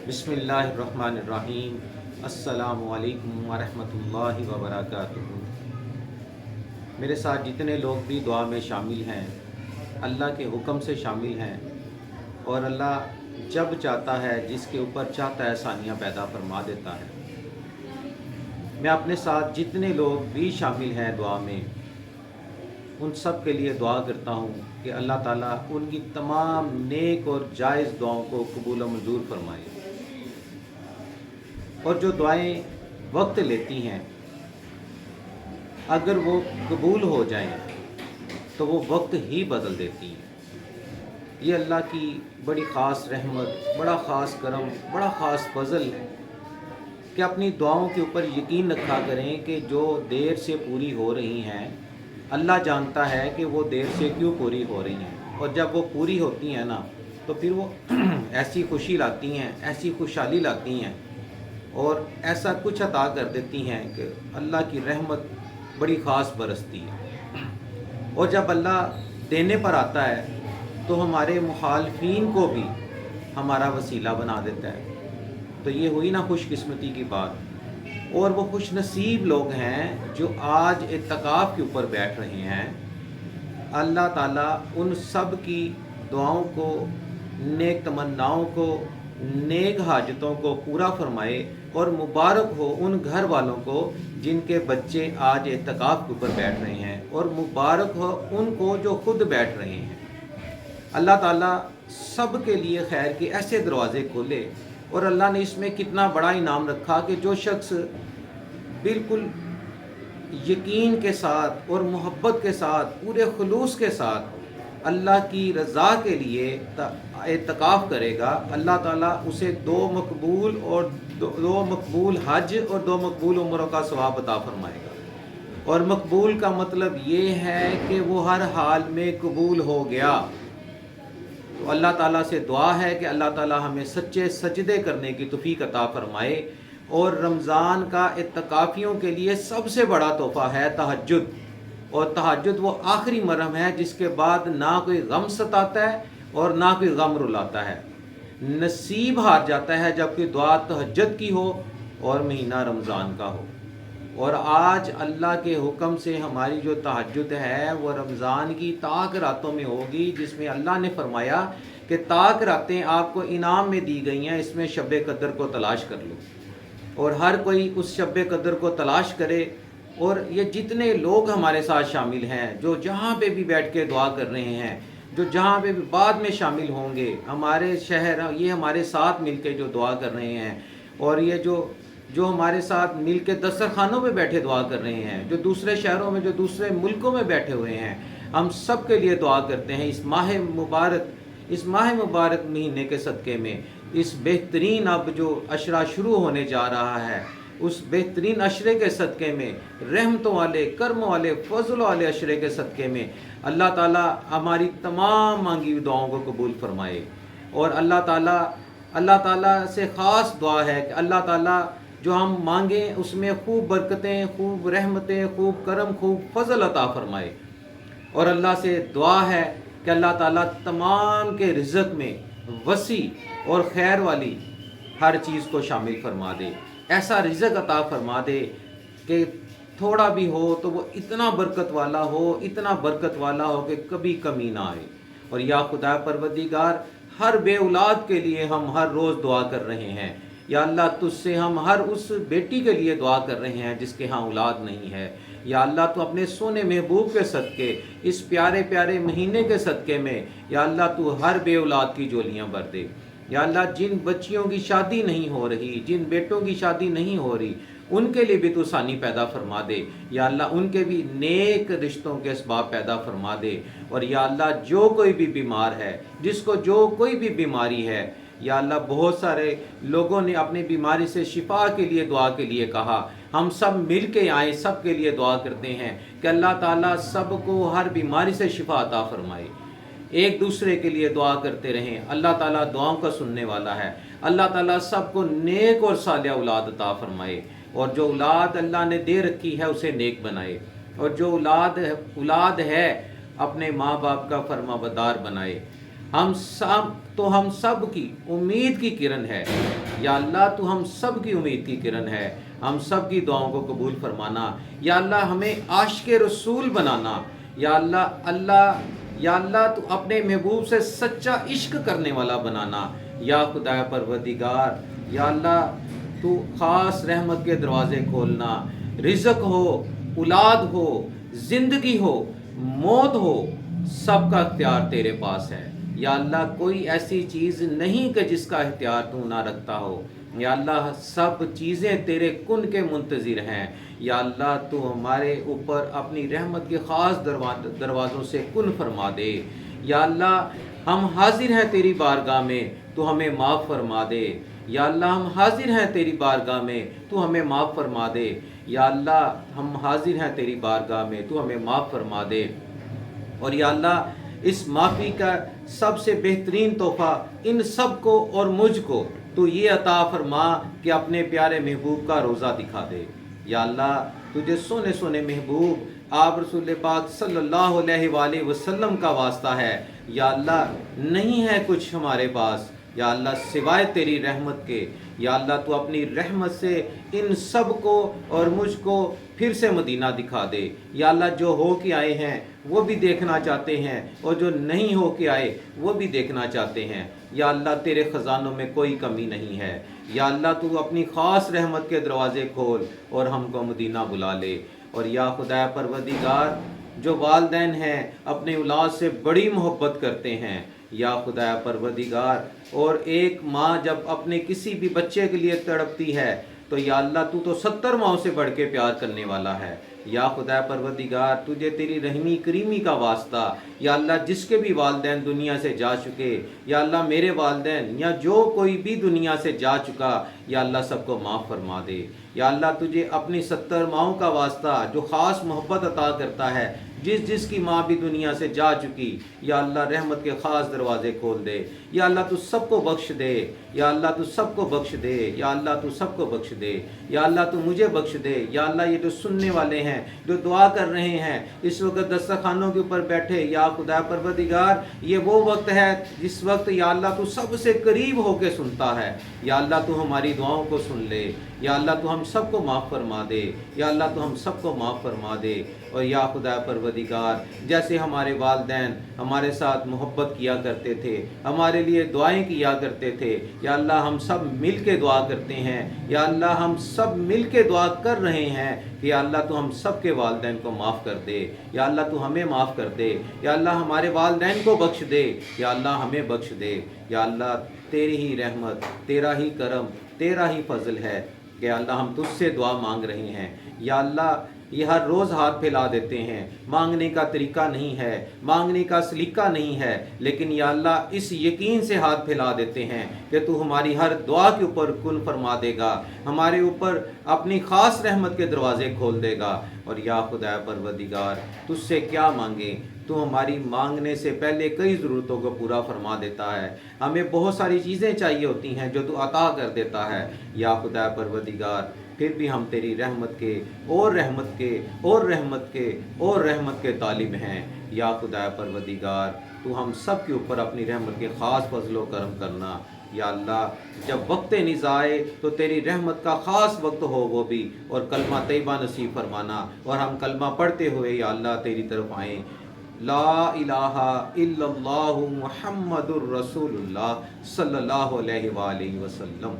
بسم اللہ الرحمن الرحیم۔ السلام علیکم ورحمۃ اللہ وبرکاتہ۔ میرے ساتھ جتنے لوگ بھی دعا میں شامل ہیں، اللہ کے حکم سے شامل ہیں، اور اللہ جب چاہتا ہے، جس کے اوپر چاہتا ہے آسانیاں پیدا فرما دیتا ہے۔ میں اپنے ساتھ جتنے لوگ بھی شامل ہیں دعا میں، ان سب کے لیے دعا کرتا ہوں کہ اللہ تعالیٰ ان کی تمام نیک اور جائز دعاؤں کو قبول و منظور فرمائے، اور جو دعائیں وقت لیتی ہیں اگر وہ قبول ہو جائیں تو وہ وقت ہی بدل دیتی ہیں۔ یہ اللہ کی بڑی خاص رحمت، بڑا خاص کرم، بڑا خاص فضل ہے کہ اپنی دعاؤں کے اوپر یقین رکھا کریں کہ جو دیر سے پوری ہو رہی ہیں، اللہ جانتا ہے کہ وہ دیر سے کیوں پوری ہو رہی ہیں، اور جب وہ پوری ہوتی ہیں نا تو پھر وہ ایسی خوشی لاتی ہیں، ایسی خوشحالی لاتی ہیں، اور ایسا کچھ عطا کر دیتی ہیں کہ اللہ کی رحمت بڑی خاص برستی ہے۔ اور جب اللہ دینے پر آتا ہے تو ہمارے مخالفین کو بھی ہمارا وسیلہ بنا دیتا ہے۔ تو یہ ہوئی نا خوش قسمتی کی بات۔ اور وہ خوش نصیب لوگ ہیں جو آج اعتکاف کے اوپر بیٹھ رہے ہیں۔ اللہ تعالیٰ ان سب کی دعاؤں کو، نیک تمناؤں کو، نیک حاجتوں کو پورا فرمائے، اور مبارک ہو ان گھر والوں کو جن کے بچے آج اعتکاف کے اوپر بیٹھ رہے ہیں، اور مبارک ہو ان کو جو خود بیٹھ رہے ہیں۔ اللہ تعالیٰ سب کے لیے خیر کے ایسے دروازے کھولے، اور اللہ نے اس میں کتنا بڑا انعام رکھا کہ جو شخص بالکل یقین کے ساتھ اور محبت کے ساتھ، پورے خلوص کے ساتھ اللہ کی رضا کے لیے اعتکاف کرے گا، اللہ تعالیٰ اسے دو مقبول حج اور 2 مقبول عمروں کا ثواب عطا فرمائے گا۔ اور مقبول کا مطلب یہ ہے کہ وہ ہر حال میں قبول ہو گیا۔ تو اللہ تعالیٰ سے دعا ہے کہ اللہ تعالیٰ ہمیں سچے سجدے کرنے کی توفیق عطا فرمائے۔ اور رمضان کا اعتکافیوں کے لیے سب سے بڑا تحفہ ہے تہجد، اور تہجد وہ آخری مرہم ہے جس کے بعد نہ کوئی غم ستاتا ہے اور نہ کوئی غم رلاتا ہے۔ نصیب ہار جاتا ہے جب کہ دعا تہجد کی ہو اور مہینہ رمضان کا ہو۔ اور آج اللہ کے حکم سے ہماری جو تہجد ہے وہ رمضان کی طاق راتوں میں ہوگی، جس میں اللہ نے فرمایا کہ طاق راتیں آپ کو انعام میں دی گئی ہیں، اس میں شب قدر کو تلاش کر لو، اور ہر کوئی اس شب قدر کو تلاش کرے۔ اور یہ جتنے لوگ ہمارے ساتھ شامل ہیں، جو جہاں پہ بھی بیٹھ کے دعا کر رہے ہیں، جو جہاں پہ بھی بعد میں شامل ہوں گے، ہمارے شہر یہ ہمارے ساتھ مل کے جو دعا کر رہے ہیں، اور یہ جو ہمارے ساتھ مل کے دسترخوانوں پہ بیٹھے دعا کر رہے ہیں، جو دوسرے شہروں میں، جو دوسرے ملکوں میں بیٹھے ہوئے ہیں، ہم سب کے لیے دعا کرتے ہیں اس ماہ مبارک مہینے کے صدقے میں، اس بہترین اب جو عشرہ شروع ہونے جا رہا ہے، اس بہترین عشرے کے صدقے میں، رحمتوں والے، کرم والے، فضل والے عشرے کے صدقے میں اللہ تعالیٰ ہماری تمام مانگی ہوئی دعاؤں کو قبول فرمائے۔ اور اللہ تعالیٰ سے خاص دعا ہے کہ اللہ تعالیٰ جو ہم مانگیں اس میں خوب برکتیں، خوب رحمتیں، خوب کرم، خوب فضل عطا فرمائے۔ اور اللہ سے دعا ہے کہ اللہ تعالیٰ تمام کے رزق میں وسیع اور خیر والی ہر چیز کو شامل فرما دے، ایسا رزق عطا فرما دے کہ تھوڑا بھی ہو تو وہ اتنا برکت والا ہو، اتنا برکت والا ہو کہ کبھی کمی نہ آئے۔ اور یا خدا پروردگار، ہر بے اولاد کے لیے ہم ہر روز دعا کر رہے ہیں، یا اللہ تجھ سے ہم ہر اس بیٹی کے لیے دعا کر رہے ہیں جس کے ہاں اولاد نہیں ہے۔ یا اللہ تو اپنے سونے محبوب کے صدقے، اس پیارے پیارے مہینے کے صدقے میں، یا اللہ تو ہر بے اولاد کی جولیاں بھر دے۔ یا اللہ جن بچیوں کی شادی نہیں ہو رہی، جن بیٹوں کی شادی نہیں ہو رہی، ان کے لیے بھی تو آسانی پیدا فرما دے۔ یا اللہ ان کے بھی نیک رشتوں کے اسباب پیدا فرما دے۔ اور یا اللہ جو کوئی بھی بیمار ہے، جس کو جو کوئی بھی بیماری ہے، یا اللہ بہت سارے لوگوں نے اپنی بیماری سے شفا کے لیے دعا کے لیے کہا، ہم سب مل کے آئیں، سب کے لیے دعا کرتے ہیں کہ اللہ تعالیٰ سب کو ہر بیماری سے شفا عطا فرمائے۔ ایک دوسرے کے لیے دعا کرتے رہیں، اللہ تعالیٰ دعاؤں کا سننے والا ہے۔ اللہ تعالیٰ سب کو نیک اور صالح اولاد عطا فرمائے، اور جو اولاد اللہ نے دے رکھی ہے اسے نیک بنائے، اور جو اولاد ہے اپنے ماں باپ کا فرما بردار بنائے۔ ہم سب کی امید کی کرن ہے یا اللہ، تو ہم سب کی امید کی کرن ہے، ہم سب کی دعاؤں کو قبول فرمانا یا اللہ، ہمیں عاشق رسول بنانا یا اللہ تو اپنے محبوب سے سچا عشق کرنے والا بنانا یا خدا پروردگار یا اللہ، تو خاص رحمت کے دروازے کھولنا، رزق ہو، اولاد ہو، زندگی ہو، موت ہو، سب کا اختیار تیرے پاس ہے یا اللہ، کوئی ایسی چیز نہیں کہ جس کا اختیار تو نہ رکھتا ہو یا اللہ، سب چیزیں تیرے کن کے منتظر ہیں یا اللہ، تو ہمارے اوپر اپنی رحمت کے خاص دروازوں سے کن فرما دے یا اللہ، ہم حاضر ہیں تیری بارگاہ میں، تو ہمیں معاف فرما دے یا اللہ، ہم حاضر ہیں تیری بارگاہ میں، تو ہمیں معاف فرما دے یا اللہ، ہم حاضر ہیں تیری بارگاہ میں، تو ہمیں معاف فرما دے۔ اور یا اللہ، اس معافی کا سب سے بہترین تحفہ ان سب کو اور مجھ کو تو یہ عطا فرما کہ اپنے پیارے محبوب کا روزہ دکھا دے یا اللہ، تجھے سونے سونے محبوب آپ رسول پاک صلی اللہ علیہ وآلہ وسلم کا واسطہ ہے یا اللہ، نہیں ہے کچھ ہمارے پاس یا اللہ سوائے تیری رحمت کے یا اللہ، تو اپنی رحمت سے ان سب کو اور مجھ کو پھر سے مدینہ دکھا دے یا اللہ، جو ہو کے آئے ہیں وہ بھی دیکھنا چاہتے ہیں اور جو نہیں ہو کے آئے وہ بھی دیکھنا چاہتے ہیں یا اللہ، تیرے خزانوں میں کوئی کمی نہیں ہے یا اللہ، تو اپنی خاص رحمت کے دروازے کھول اور ہم کو مدینہ بلا لے۔ اور یا خدا پروردگار، جو والدین ہیں اپنے اولاد سے بڑی محبت کرتے ہیں یا خدا پروردگار، اور ایک ماں جب اپنے کسی بھی بچے کے لیے تڑپتی ہے تو یا اللہ، تو 70 ماؤں سے بڑھ کے پیار کرنے والا ہے یا خدا پروردگار، تجھے تیری رحمی کریمی کا واسطہ یا اللہ، جس کے بھی والدین دنیا سے جا چکے یا اللہ، میرے والدین یا جو کوئی بھی دنیا سے جا چکا یا اللہ، سب کو معاف فرما دے یا اللہ، تجھے اپنی 70 ماؤں کا واسطہ جو خاص محبت عطا کرتا ہے، جس کی ماں بھی دنیا سے جا چکی یا اللہ، رحمت کے خاص دروازے کھول دے یا اللہ، تو سب کو بخش دے یا اللہ، تو سب کو بخش دے یا اللہ، تو سب کو بخش دے یا اللہ، تو مجھے بخش دے یا اللہ، یہ جو سننے والے ہیں، جو دعا کر رہے ہیں اس وقت دسترخوانوں کے اوپر بیٹھے یا خدا پروردگار، یہ وہ وقت ہے جس وقت یا اللہ، تو سب سے قریب ہو کے سنتا ہے یا اللہ، تو ہماری دعاؤں کو سن لے یا اللہ، تو ہم سب کو معاف فرما دے یا اللہ، تو ہم سب کو معاف فرما دے۔ اور یا خدا پروردگار، جیسے ہمارے والدین ہمارے ساتھ محبت کیا کرتے تھے، ہمارے لیے دعائیں کیا کرتے تھے یا اللہ، ہم سب مل کے دعا کرتے ہیں یا اللہ، ہم سب مل کے دعا کر رہے ہیں کہ یا اللہ، تو ہم سب کے والدین کو معاف کر دے یا اللہ، تو ہمیں معاف کر دے یا اللہ، ہمارے والدین کو بخش دے یا اللہ، ہمیں بخش دے یا اللہ، تیری ہی رحمت، تیرا ہی کرم، تیرا ہی فضل ہے کہ اللہ، ہم تجھ سے دعا مانگ رہے ہیں یا اللہ، یہ ہر روز ہاتھ پھیلا دیتے ہیں، مانگنے کا طریقہ نہیں ہے، مانگنے کا سلیقہ نہیں ہے، لیکن یا اللہ، اس یقین سے ہاتھ پھیلا دیتے ہیں کہ تو ہماری ہر دعا کے اوپر کن فرما دے گا، ہمارے اوپر اپنی خاص رحمت کے دروازے کھول دے گا۔ اور یا خدا پروردگار، تجھ سے کیا مانگیں، تو ہماری مانگنے سے پہلے کئی ضرورتوں کو پورا فرما دیتا ہے، ہمیں بہت ساری چیزیں چاہیے ہوتی ہیں جو تو عطا کر دیتا ہے یا خدا پروردگار، پھر بھی ہم تیری رحمت کے اور رحمت کے اور رحمت کے اور رحمت کے طالب ہیں یا خدا پروردگار، تو ہم سب کے اوپر اپنی رحمت کے خاص فضل و کرم کرنا یا اللہ، جب وقت نزاع آئے تو تیری رحمت کا خاص وقت ہو وہ بھی، اور کلمہ طیبہ نصیب فرمانا، اور ہم کلمہ پڑھتے ہوئے یا اللہ تیری طرف آئیں، لا الہ الا اللہ محمد الرسول اللہ صلی اللہ علیہ وآلہ وسلم۔